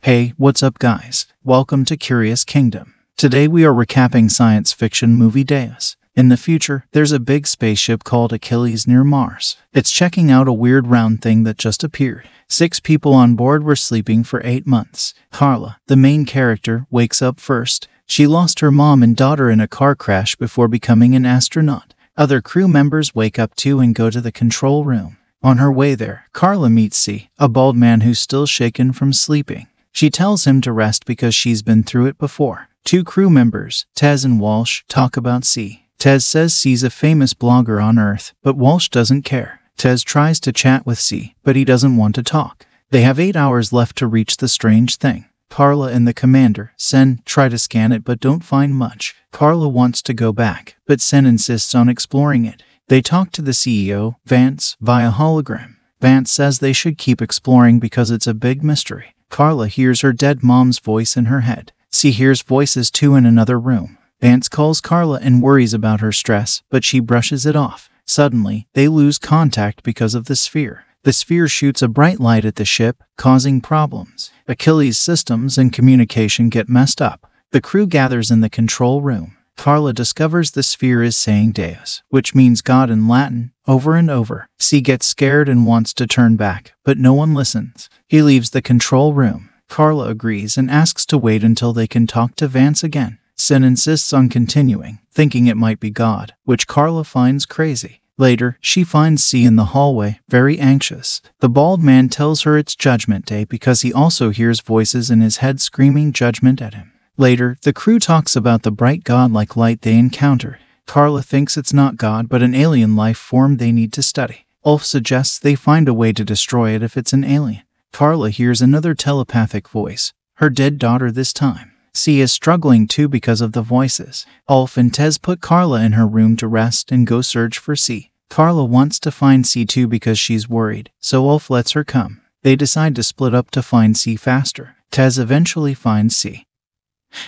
Hey, what's up guys? Welcome to Curious Kingdom. Today we are recapping science fiction movie Deus. In the future, there's a big spaceship called Achilles near Mars. It's checking out a weird round thing that just appeared. 6 people on board were sleeping for 8 months. Carla, the main character, wakes up first. She lost her mom and daughter in a car crash before becoming an astronaut. Other crew members wake up too and go to the control room. On her way there, Carla meets C, a bald man who's still shaken from sleeping. She tells him to rest because she's been through it before. 2 crew members, Tez and Walsh, talk about C. Tez says C's a famous blogger on Earth, but Walsh doesn't care. Tez tries to chat with C, but he doesn't want to talk. They have 8 hours left to reach the strange thing. Carla and the commander, Sen, try to scan it but don't find much. Carla wants to go back, but Sen insists on exploring it. They talk to the CEO, Vance, via hologram. Vance says they should keep exploring because it's a big mystery. Carla hears her dead mom's voice in her head. C hears voices too in another room. Vance calls Carla and worries about her stress, but she brushes it off. Suddenly, they lose contact because of the sphere. The sphere shoots a bright light at the ship, causing problems. Achilles' systems and communication get messed up. The crew gathers in the control room. Carla discovers the sphere is saying Deus, which means God in Latin, over and over. C gets scared and wants to turn back, but no one listens. He leaves the control room. Carla agrees and asks to wait until they can talk to Vance again. Sen insists on continuing, thinking it might be God, which Carla finds crazy. Later, she finds C in the hallway, very anxious. The bald man tells her it's Judgment Day because he also hears voices in his head screaming judgment at him. Later, the crew talks about the bright godlike light they encounter. Carla thinks it's not God but an alien life form they need to study. Ulf suggests they find a way to destroy it if it's an alien. Carla hears another telepathic voice, her dead daughter this time. C is struggling too because of the voices. Ulf and Tez put Carla in her room to rest and go search for C. Carla wants to find C too because she's worried, so Ulf lets her come. They decide to split up to find C faster. Tez eventually finds C,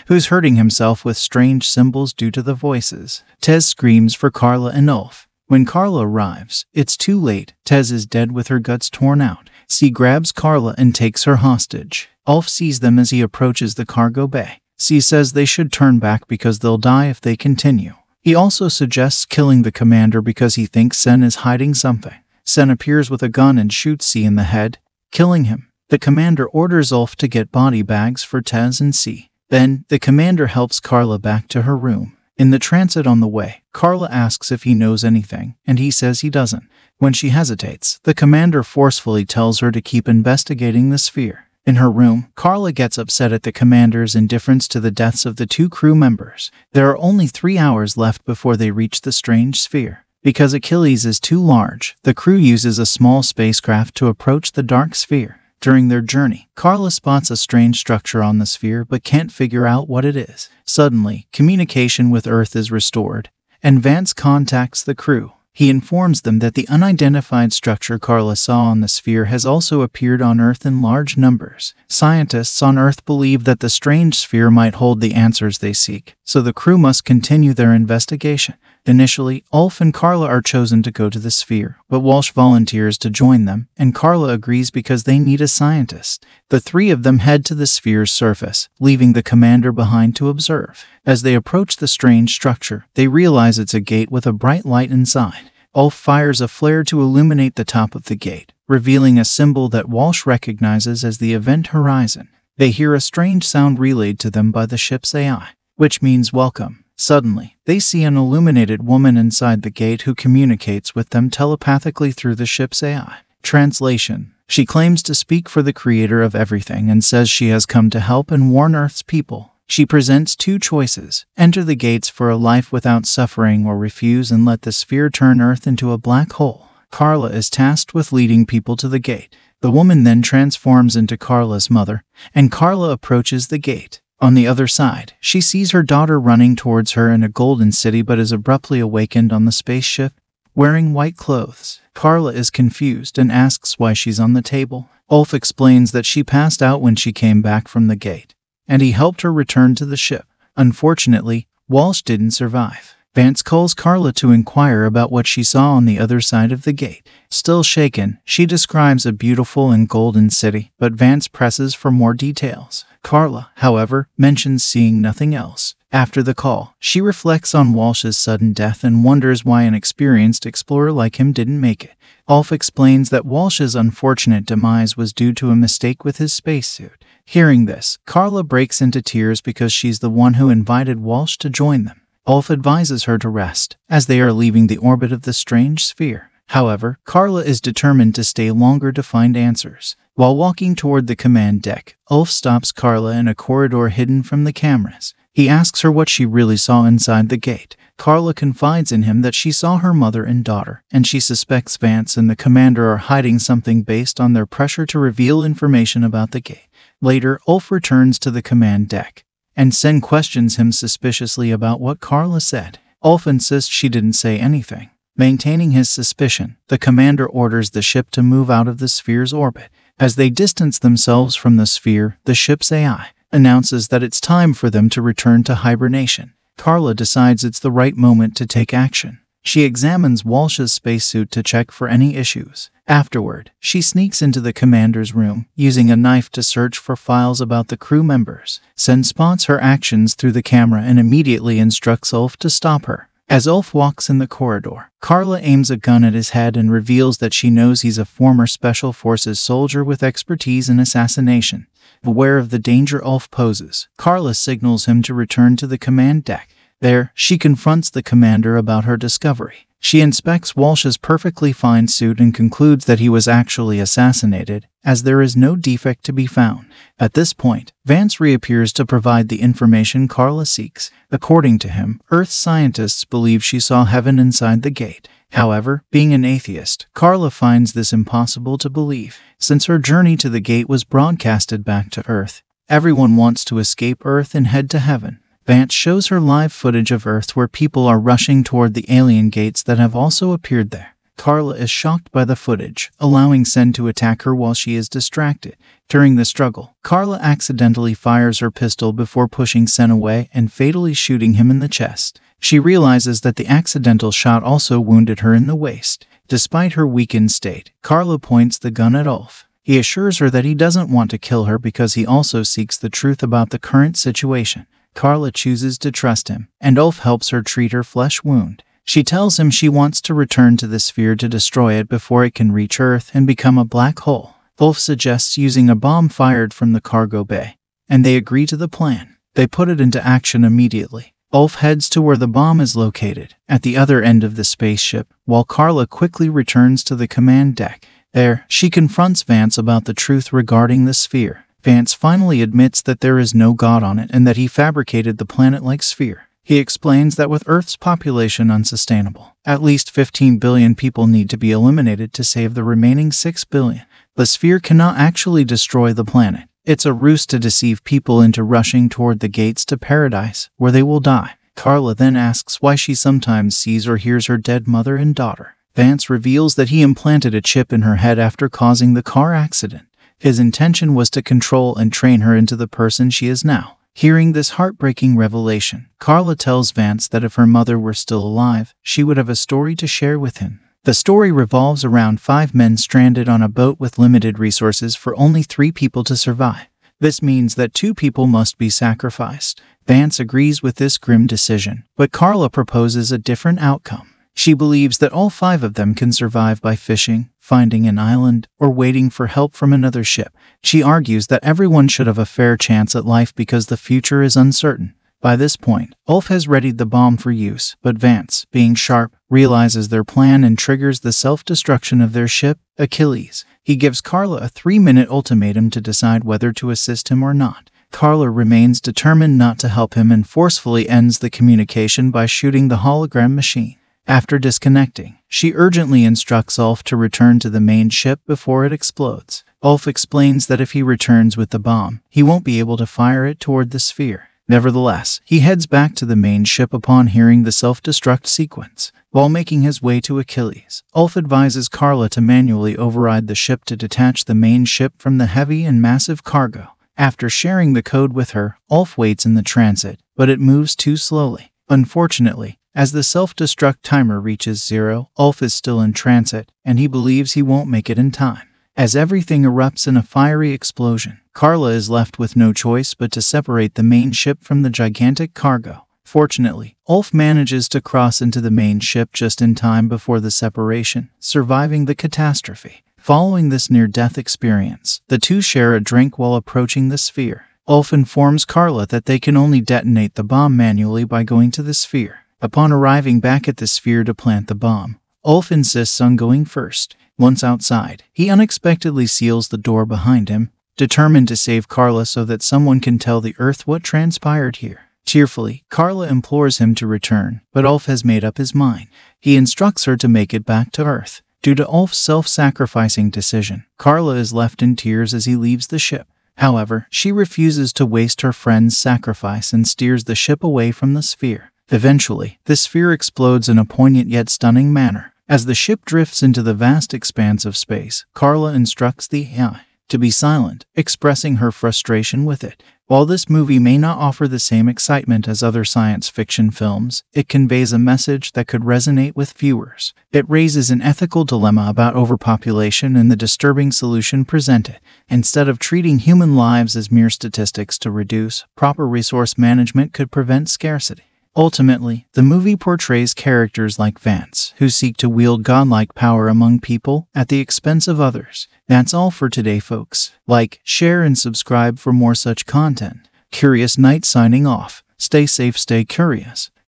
who's hurting himself with strange symbols due to the voices. Tez screams for Carla and Ulf. When Carla arrives, it's too late. Tez is dead with her guts torn out. C grabs Carla and takes her hostage. Ulf sees them as he approaches the cargo bay. C says they should turn back because they'll die if they continue. He also suggests killing the commander because he thinks Sen is hiding something. Sen appears with a gun and shoots C in the head, killing him. The commander orders Ulf to get body bags for Tez and C. Then, the commander helps Carla back to her room. In the transit on the way, Carla asks if he knows anything, and he says he doesn't. When she hesitates, the commander forcefully tells her to keep investigating the sphere. In her room, Carla gets upset at the commander's indifference to the deaths of the 2 crew members. There are only 3 hours left before they reach the strange sphere. Because Achilles is too large, the crew uses a small spacecraft to approach the dark sphere. During their journey, Carla spots a strange structure on the sphere but can't figure out what it is. Suddenly, communication with Earth is restored, and Vance contacts the crew. He informs them that the unidentified structure Carla saw on the sphere has also appeared on Earth in large numbers. Scientists on Earth believe that the strange sphere might hold the answers they seek, so the crew must continue their investigation. Initially, Ulf and Carla are chosen to go to the sphere, but Walsh volunteers to join them, and Carla agrees because they need a scientist. The 3 of them head to the sphere's surface, leaving the commander behind to observe. As they approach the strange structure, they realize it's a gate with a bright light inside. Ulf fires a flare to illuminate the top of the gate, revealing a symbol that Walsh recognizes as the event horizon. They hear a strange sound relayed to them by the ship's AI, which means welcome. Suddenly, they see an illuminated woman inside the gate who communicates with them telepathically through the ship's AI. Translation: she claims to speak for the creator of everything and says she has come to help and warn Earth's people. She presents 2 choices: enter the gates for a life without suffering or refuse and let the sphere turn Earth into a black hole. Carla is tasked with leading people to the gate. The woman then transforms into Carla's mother, and Carla approaches the gate. On the other side, she sees her daughter running towards her in a golden city but is abruptly awakened on the spaceship, wearing white clothes. Carla is confused and asks why she's on the table. Ulf explains that she passed out when she came back from the gate, and he helped her return to the ship. Unfortunately, Walsh didn't survive. Vance calls Carla to inquire about what she saw on the other side of the gate. Still shaken, she describes a beautiful and golden city, but Vance presses for more details. Carla, however, mentions seeing nothing else. After the call, she reflects on Walsh's sudden death and wonders why an experienced explorer like him didn't make it. Ulf explains that Walsh's unfortunate demise was due to a mistake with his spacesuit. Hearing this, Carla breaks into tears because she's the one who invited Walsh to join them. Ulf advises her to rest, as they are leaving the orbit of the strange sphere. However, Carla is determined to stay longer to find answers. While walking toward the command deck, Ulf stops Carla in a corridor hidden from the cameras. He asks her what she really saw inside the gate. Carla confides in him that she saw her mother and daughter, and she suspects Vance and the commander are hiding something based on their pressure to reveal information about the gate. Later, Ulf returns to the command deck, and Sen questions him suspiciously about what Carla said. Ulf insists she didn't say anything. Maintaining his suspicion, the commander orders the ship to move out of the sphere's orbit. As they distance themselves from the sphere, the ship's AI announces that it's time for them to return to hibernation. Carla decides it's the right moment to take action. She examines Walsh's spacesuit to check for any issues. Afterward, she sneaks into the commander's room, using a knife to search for files about the crew members. Sen spots her actions through the camera and immediately instructs Ulf to stop her. As Ulf walks in the corridor, Carla aims a gun at his head and reveals that she knows he's a former Special Forces soldier with expertise in assassination. Aware of the danger Ulf poses, Carla signals him to return to the command deck. There, she confronts the commander about her discovery. She inspects Walsh's perfectly fine suit and concludes that he was actually assassinated, as there is no defect to be found. At this point, Vance reappears to provide the information Carla seeks. According to him, Earth scientists believe she saw heaven inside the gate. However, being an atheist, Carla finds this impossible to believe. Since her journey to the gate was broadcasted back to Earth, everyone wants to escape Earth and head to heaven. Vance shows her live footage of Earth where people are rushing toward the alien gates that have also appeared there. Carla is shocked by the footage, allowing Sen to attack her while she is distracted. During the struggle, Carla accidentally fires her pistol before pushing Sen away and fatally shooting him in the chest. She realizes that the accidental shot also wounded her in the waist. Despite her weakened state, Carla points the gun at Ulf. He assures her that he doesn't want to kill her because he also seeks the truth about the current situation. Carla chooses to trust him, and Ulf helps her treat her flesh wound. She tells him she wants to return to the sphere to destroy it before it can reach Earth and become a black hole. Ulf suggests using a bomb fired from the cargo bay, and they agree to the plan. They put it into action immediately. Ulf heads to where the bomb is located, at the other end of the spaceship, while Carla quickly returns to the command deck. There, she confronts Vance about the truth regarding the sphere. Vance finally admits that there is no God on it and that he fabricated the planet-like sphere. He explains that with Earth's population unsustainable, at least 15 billion people need to be eliminated to save the remaining 6 billion. The sphere cannot actually destroy the planet. It's a ruse to deceive people into rushing toward the gates to paradise, where they will die. Carla then asks why she sometimes sees or hears her dead mother and daughter. Vance reveals that he implanted a chip in her head after causing the car accident. His intention was to control and train her into the person she is now. Hearing this heartbreaking revelation, Carla tells Vance that if her mother were still alive, she would have a story to share with him. The story revolves around 5 men stranded on a boat with limited resources for only 3 people to survive. This means that 2 people must be sacrificed. Vance agrees with this grim decision, but Carla proposes a different outcome. She believes that all 5 of them can survive by fishing, finding an island, or waiting for help from another ship. She argues that everyone should have a fair chance at life because the future is uncertain. By this point, Ulf has readied the bomb for use, but Vance, being sharp, realizes their plan and triggers the self-destruction of their ship, Achilles. He gives Carla a 3-minute ultimatum to decide whether to assist him or not. Carla remains determined not to help him and forcefully ends the communication by shooting the hologram machine. After disconnecting, she urgently instructs Ulf to return to the main ship before it explodes. Ulf explains that if he returns with the bomb, he won't be able to fire it toward the sphere. Nevertheless, he heads back to the main ship upon hearing the self-destruct sequence. While making his way to Achilles, Ulf advises Carla to manually override the ship to detach the main ship from the heavy and massive cargo. After sharing the code with her, Ulf waits in the transit, but it moves too slowly. Unfortunately, As the self-destruct timer reaches 0, Ulf is still in transit, and he believes he won't make it in time. As everything erupts in a fiery explosion, Carla is left with no choice but to separate the main ship from the gigantic cargo. Fortunately, Ulf manages to cross into the main ship just in time before the separation, surviving the catastrophe. Following this near-death experience, the two share a drink while approaching the sphere. Ulf informs Carla that they can only detonate the bomb manually by going to the sphere. Upon arriving back at the sphere to plant the bomb, Ulf insists on going first. Once outside, he unexpectedly seals the door behind him, determined to save Carla so that someone can tell the Earth what transpired here. Tearfully, Carla implores him to return, but Ulf has made up his mind. He instructs her to make it back to Earth. Due to Ulf's self-sacrificing decision, Carla is left in tears as he leaves the ship. However, she refuses to waste her friend's sacrifice and steers the ship away from the sphere. Eventually, the sphere explodes in a poignant yet stunning manner. As the ship drifts into the vast expanse of space, Carla instructs the AI to be silent, expressing her frustration with it. While this movie may not offer the same excitement as other science fiction films, it conveys a message that could resonate with viewers. It raises an ethical dilemma about overpopulation and the disturbing solution presented. Instead of treating human lives as mere statistics to reduce, proper resource management could prevent scarcity. Ultimately, the movie portrays characters like Vance, who seek to wield godlike power among people at the expense of others. That's all for today, folks. Like, share, and subscribe for more such content. Curious Knight signing off. Stay safe, stay curious.